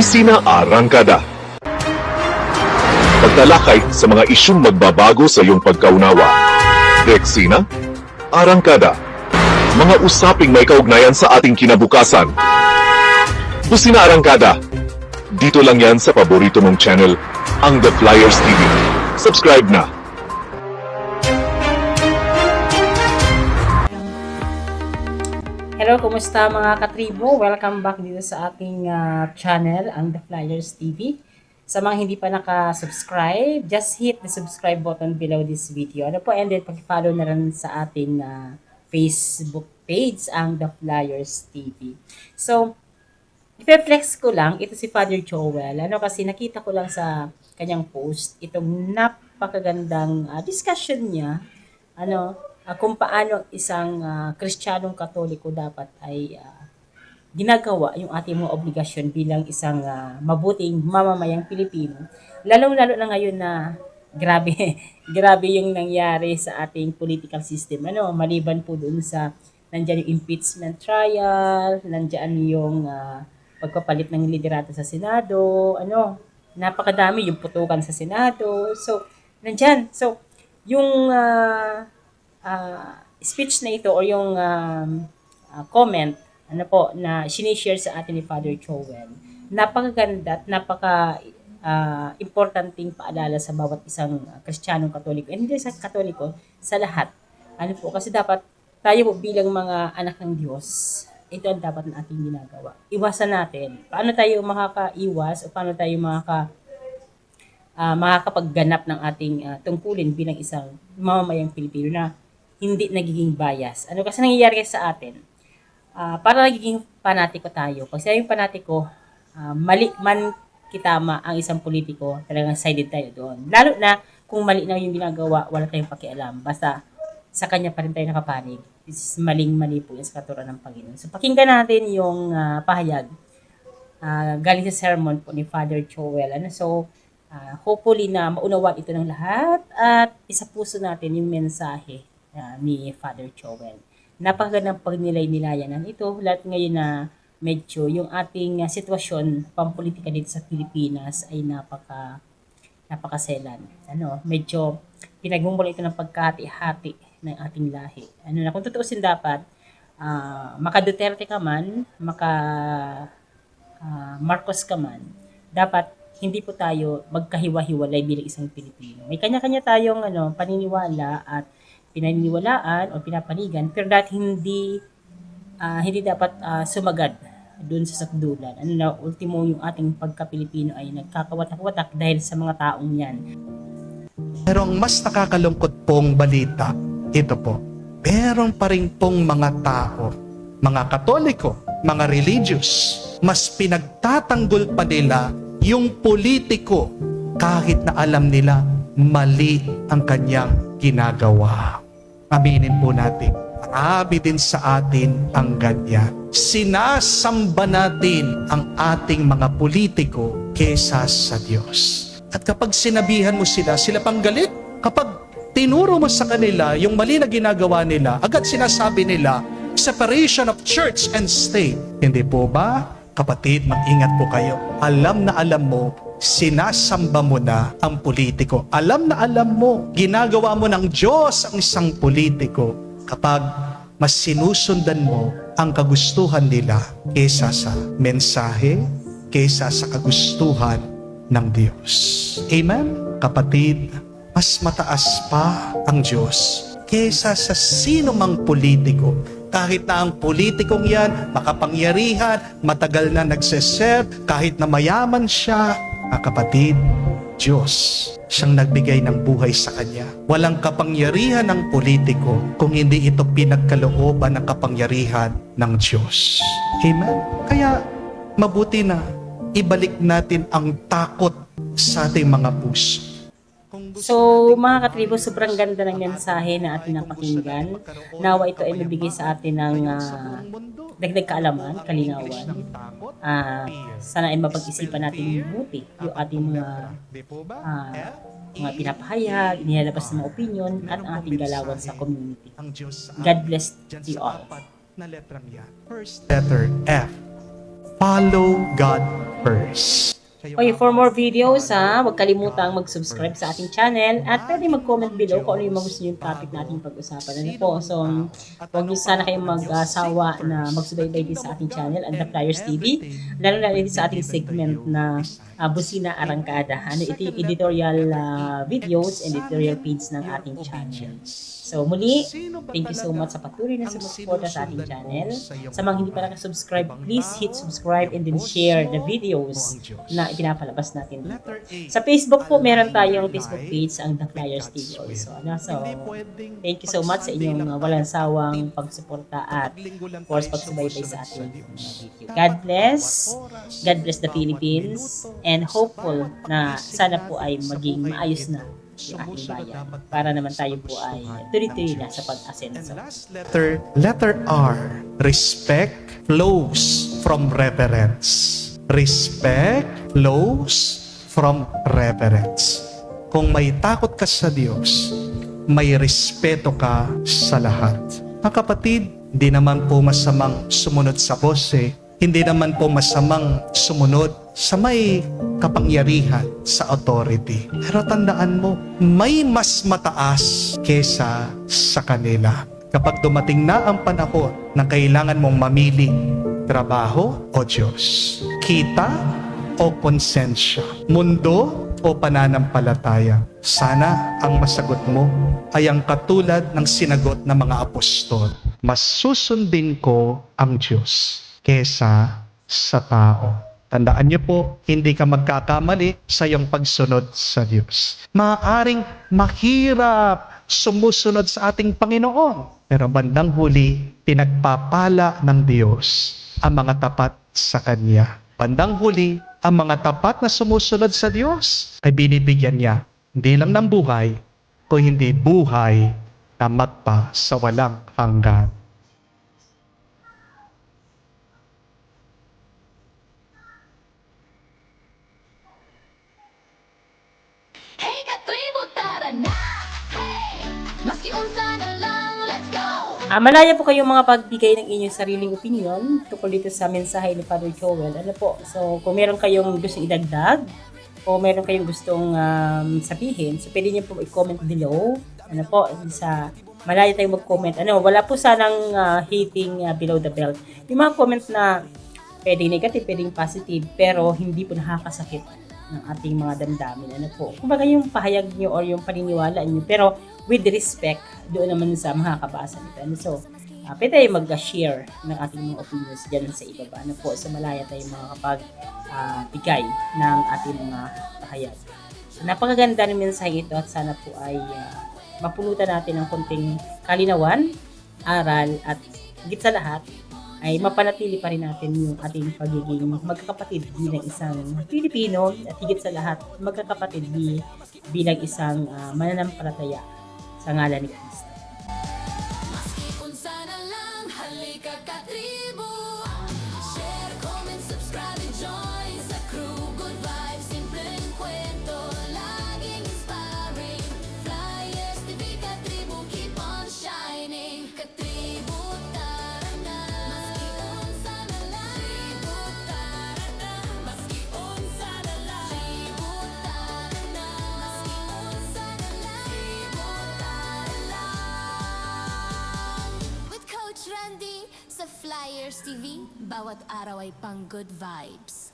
Opisina Arangkada. Pagtalakay sa mga isyung magbabago sa iyong pagkaunawa. Deksina Arangkada. Mga usaping may kaugnayan sa ating kinabukasan. Opisina Arangkada. Dito lang yan sa paborito mong channel, ang The Flyers TV. Subscribe na! Hello, kumusta mga katribo? Welcome back dito sa ating channel, ang The Flyers TV. Sa mga hindi pa naka-subscribe, just hit the subscribe button below this video. Ano po, and then pag-follow na rin sa ating Facebook page, ang The Flyers TV. So, i-flex ko lang, ito si Father Joel. Kasi nakita ko lang sa kanyang post, itong napakagandang discussion niya, kung paano isang Kristiyanong Katoliko dapat ay ginagawa yung ating mga obligasyon bilang isang mabuting mamamayang Pilipino. Lalong-lalo na ngayon na grabe, grabe yung nangyari sa ating political system. Maliban po dun sa nandiyan yung impeachment trial, nandiyan yung pagpapalit ng liderato sa Senado, napakadami yung putukan sa Senado. So, nandiyan. So, yung speech na ito o yung comment na sinishare sa atin ni Father Joel, napakaganda at importanteng paalala sa bawat isang Kristiyanong Katoliko, and hindi sa Katoliko, sa lahat. Kasi dapat tayo bilang mga anak ng Diyos, ito ang dapat na ating ginagawa. Iwasan natin. Paano tayo makakaiwas o paano tayo makakapagganap ng ating tungkulin bilang isang mamamayang Pilipino na hindi nagiging bias. Kasi nangyayari sa atin? Para nagiging panatiko tayo. Pag sinabing panatiko, mali man kitama ang isang politiko, talagang sided tayo doon. Lalo na kung mali na yung ginagawa, wala tayong pakialam. Basta sa kanya pa rin tayo nakapanig. This is maling-mali po yung sa katuruan ng Panginoon. So pakinggan natin yung pahayag galing sa sermon po ni Father Joel. So hopefully na maunawaan ito ng lahat at isa puso natin yung mensahe ni Father Joel. Napakagandang pagnilay-nilayanan ito. Lahat ngayon na medyo yung ating sitwasyon pampolitika dito sa Pilipinas ay napakaselan. Medyo pinagmumula ito ng pagkahati-hati ng ating lahi. Kung tutuusin dapat, maka Duterte ka man, maka Marcos ka man, dapat hindi po tayo magkahiwa-hiwalay bilang isang Pilipino. May kanya-kanya tayong paniniwala at pinaniniwalaan o pinapanigan, pero dahil hindi dapat sumagad doon sa sakdulan. Ultimo yung ating pagka-Pilipino ay nagkakawatak-watak dahil sa mga taong yan. Pero ang mas nakakalungkot pong balita, ito po, meron pa rin pong mga tao, mga Katoliko, mga religious, mas pinagtatanggol pa nila yung politiko kahit na alam nila mali ang kanyang ginagawa. Aminin po natin, marami din sa atin ang ganyan. Sinasamba natin ang ating mga politiko kesa sa Diyos. At kapag sinabihan mo sila pang galit. Kapag tinuro mo sa kanila yung mali na ginagawa nila, agad sinasabi nila, separation of church and state. Hindi po ba? Kapatid, mag-ingat po kayo. Alam na alam mo, sinasamba mo na ang politiko. Alam na alam mo, ginagawa mo ng Diyos ang isang politiko kapag mas sinusundan mo ang kagustuhan nila kesa sa mensahe, kesa sa kagustuhan ng Diyos. Amen? Kapatid, mas mataas pa ang Diyos kesa sa sino mang politiko. Kahit na ang politikong yan, makapangyarihan, matagal na nagseserve, kahit na mayaman siya, kapatid, Diyos siyang nagbigay ng buhay sa kanya. Walang kapangyarihan ng politiko kung hindi ito pinagkalooban ng kapangyarihan ng Diyos. Amen? Kaya mabuti na ibalik natin ang takot sa ating mga puso. So, mga katribo, sobrang ganda ng mensahe na ating napakinggan. Nawa ito ay mabigay sa atin ng dagdag kaalaman, kalinawan. Sana ay mapag-isipan natin mabuti yung ating mga pinapahayag, nilalabas na mga opinion, at ang ating galawan sa community. God bless you all. Na letrang yan. First letter F. follow God first. Okay, for more videos huwag kalimutang mag-subscribe sa ating channel at pwede mag-comment below kung ano yung mga gusto yung topic natin pag-usapan. Ano po? So, huwag niyo sana kayong mag-asawa na magsubaybay din sa ating channel, ang The Flyers TV, lalo na din sa ating segment na Busina Arangkada. Ano, ito yung editorial videos and editorial feeds ng ating channel. So, muli, thank you so much sa patuloy na sumusuporta sa ating channel. Sa mga hindi pa nakasubscribe, please hit subscribe and then share the videos na ipinapalabas natin dito. Sa Facebook po, meron tayong Facebook page, ang The Flyers TV also. So, thank you so much sa inyong walang sawang pagsuporta at of course, pagsubaybay sa ating video. God bless. God bless the Philippines. And hopeful na sana po ay maging maayos na yung ating bayan para naman tayo po ay tuloy-tuloy na sa pag-asenso. Letter R. Respect flows from reverence. Respect flows from reverence. Kung may takot ka sa Diyos, may respeto ka sa lahat. Mga kapatid, hindi naman po masamang sumunod sa bose. Hindi naman po masamang sumunod sa may kapangyarihan, sa authority. Pero tandaan mo, may mas mataas kesa sa kanila. Kapag dumating na ang panahon na kailangan mong mamili, trabaho o Diyos, kita o konsensya, mundo o pananampalataya, sana ang masagot mo ay ang katulad ng sinagot ng mga apostol. Mas susundin ko ang Diyos kesa sa tao. Tandaan niyo po, hindi ka magkakamali sa iyong pagsunod sa Diyos. Maaaring mahirap sumusunod sa ating Panginoon. Pero bandang huli, pinagpapala ng Diyos ang mga tapat sa Kanya. Bandang huli, ang mga tapat na sumusunod sa Diyos ay binibigyan niya hindi lang ng buhay, kung hindi buhay na magpa sa walang hanggan. Malaya po kayong mga pagbigay ng inyong sariling opinion tungkol dito sa mensahe ni Father Joel. Ano po? So, kung meron kayong gustong idagdag o meron kayong gustong sabihin, so pwede niyo po i-comment below. Ano po? Sa malaya tayong mag-comment. Ano, wala po sanang hitting below the belt. Yung mga comment na pwedeng negative, pwedeng positive, pero hindi po nakakasakit ng ating mga damdamin. Ano po? Kumbaga yung pahayag niyo or yung paniniwala niyo, pero with respect, doon naman sa mga kabasa nito. So, pwede tayo mag-share ng ating mga opinions dyan sa ibaba. Ano po, so malaya tayo makakapag-bigay ng ating mga pahayag. So, napakaganda ng mensahe ito at sana po ay mapulutan natin ng konting kalinawan, aral at higit sa lahat ay mapanatili pa rin natin yung ating pagiging magkakapatid bilang isang Pilipino at higit sa lahat magkakapatid bilang isang mananampalataya sa ngalan ni Kristo. Share, comment, subscribe, and join sa crew. Good vibes, simpleng kwento, laging inspiring. Flyers TV Katribo, keep on shining. Katribo, tara na. Maski unsa na lang. Tribo, tara na. Maski unsa na lang. Tribo, tara na. Maski unsa na lang. Tribo, tara lang. With Coach Randy sa Flyers TV, bawat araw ay pang good vibes.